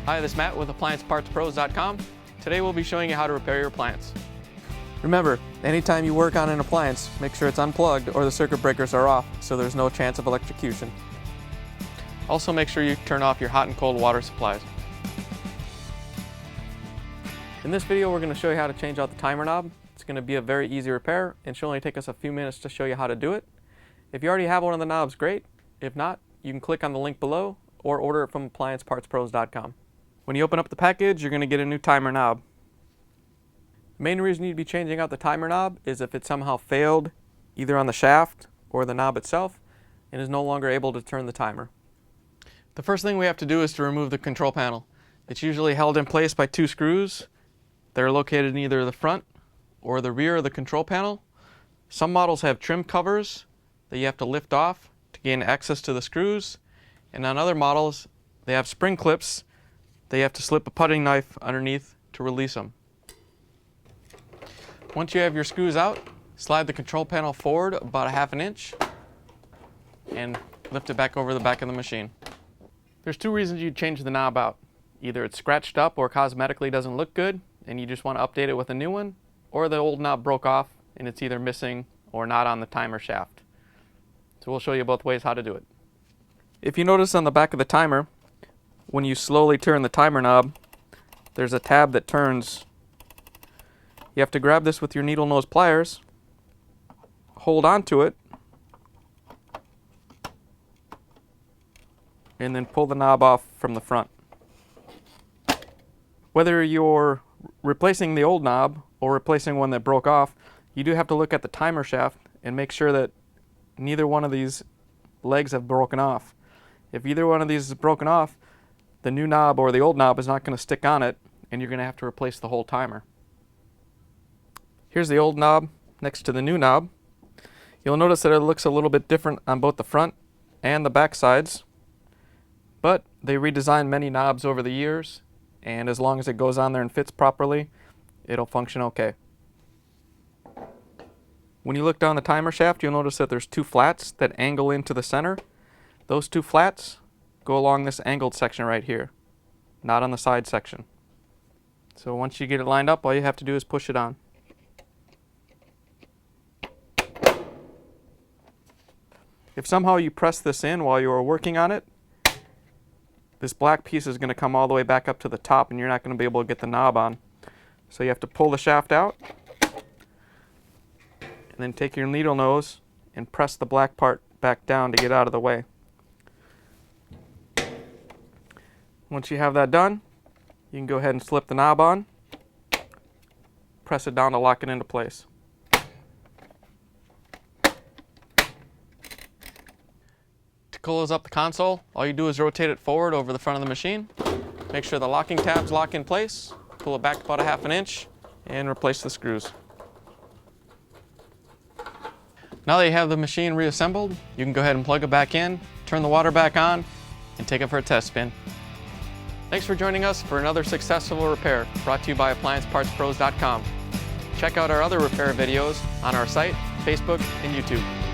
Hi, this is Matt with AppliancePartsPros.com. Today we'll be showing you how to repair your appliance. Remember, anytime you work on an appliance, make sure it's unplugged or the circuit breakers are off so there's no chance of electrocution. Also make sure you turn off your hot and cold water supplies. In this video we're going to show you how to change out the timer knob. It's going to be a very easy repair and should only take us a few minutes to show you how to do it. If you already have one of the knobs, great. If not, you can click on the link below or order it from AppliancePartsPros.com. When you open up the package, you're going to get a new timer knob. The main reason you'd be changing out the timer knob is if it somehow failed either on the shaft or the knob itself and is no longer able to turn the timer. The first thing we have to do is to remove the control panel. It's usually held in place by two screws. They're located in either the front or the rear of the control panel. Some models have trim covers that you have to lift off to gain access to the screws, and on other models they have spring clips that you have to slip a putty knife underneath to release them. Once you have your screws out, slide the control panel forward about 1/2 inch and lift it back over the back of the machine. There's two reasons you'd change the knob out. Either it's scratched up or cosmetically doesn't look good and you just want to update it with a new one, or the old knob broke off and it's either missing or not on the timer shaft. So we'll show you both ways how to do it. If you notice on the back of the timer, when you slowly turn the timer knob, there's a tab that turns. You have to grab this with your needle nose pliers, hold on to it, and then pull the knob off from the front. Whether you're replacing the old knob or replacing one that broke off, you do have to look at the timer shaft and make sure that neither one of these legs have broken off. If either one of these is broken off, the new knob or the old knob is not going to stick on it and you're going to have to replace the whole timer. Here's the old knob next to the new knob. You'll notice that it looks a little bit different on both the front and the back sides, but they redesigned many knobs over the years, and as long as it goes on there and fits properly, it'll function okay. When you look down the timer shaft, you'll notice that there's two flats that angle into the center. Those two flats go along this angled section right here, not on the side section. So once you get it lined up, all you have to do is push it on. If somehow you press this in while you are working on it, this black piece is going to come all the way back up to the top and you're not going to be able to get the knob on. So you have to pull the shaft out and then take your needle nose and press the black part back down to get out of the way. Once you have that done, you can go ahead and slip the knob on, press it down to lock it into place. To close up the console, all you do is rotate it forward over the front of the machine. Make sure the locking tabs lock in place, pull it back about 1/2 inch, and replace the screws. Now that you have the machine reassembled, you can go ahead and plug it back in, turn the water back on, and take it for a test spin. Thanks for joining us for another successful repair brought to you by AppliancePartsPros.com. Check out our other repair videos on our site, Facebook, and YouTube.